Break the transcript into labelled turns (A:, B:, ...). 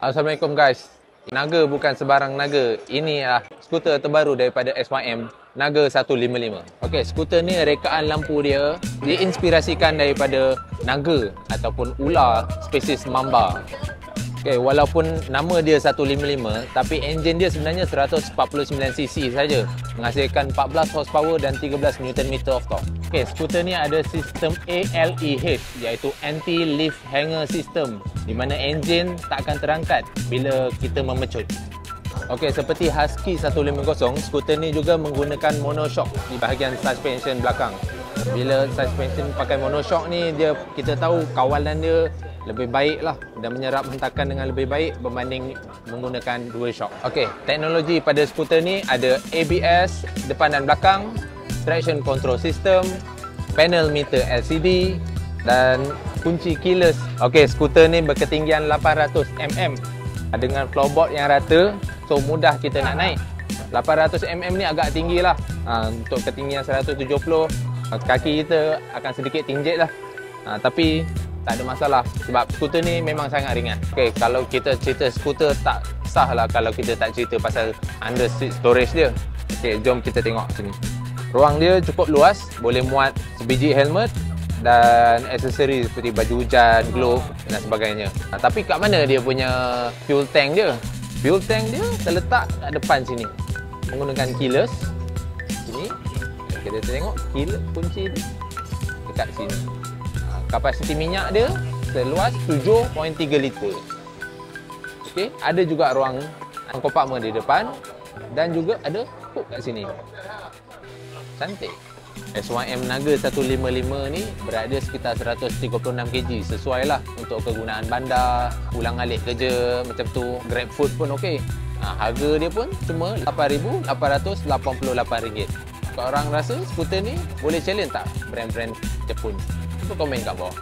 A: Assalamualaikum guys. Naga bukan sebarang naga. Ini skuter terbaru daripada SYM, Naga 155. Okey, skuter ni rekaan lampu dia diinspirasikan daripada naga ataupun ular spesies mamba. Okey, walaupun nama dia 155, tapi enjin dia sebenarnya 149cc saja, menghasilkan 14 horsepower dan 13 Nm of torque. Okey, skuter ni ada sistem ALEH, iaitu Anti-Leaf Hanger System, di mana enjin tak akan terangkat bila kita memecut. Okey, seperti Husky 150, skuter ni juga menggunakan monoshock di bahagian suspension belakang. Bila suspension pakai monoshock ni, kita tahu kawalan dia lebih baik lah dan menyerap hentakan dengan lebih baik berbanding menggunakan dual shock. Okey, teknologi pada skuter ni ada ABS depan dan belakang, traction control system, panel meter LCD dan kunci keyless. Okey, skuter ni berketinggian 800mm dengan floorboard yang rata, so mudah kita nak naik. 800mm ni agak tinggi lah. Untuk ketinggian 170, kaki kita akan sedikit tinjit lah. Tapi tak ada masalah sebab skuter ni memang sangat ringan. Okey, kalau kita cerita skuter, tak sah lah kalau kita tak cerita pasal under seat storage dia. Okey, jom kita tengok sini. Ruang dia cukup luas, boleh muat sebiji helmet dan aksesori seperti baju hujan, glove dan sebagainya. Tapi kat mana dia punya fuel tank dia? Fuel tank dia terletak kat depan sini menggunakan keyless. Sini kita tengok keyless, kunci dia dekat sini. Kapasiti minyak dia seluas 7.3 liter. Okey, ada juga ruang kompartmen di depan dan juga ada hook kat sini. Cantik. SYM Naga 155 ni berada sekitar 136 kg, sesuai lah untuk kegunaan bandar, pulang alik kerja macam tu. Grab food pun okey. Harga dia pun cuma RM8,888. Kalau orang rasa skuter ni boleh challenge tak brand-brand Jepun? Cuba komen kat bawah.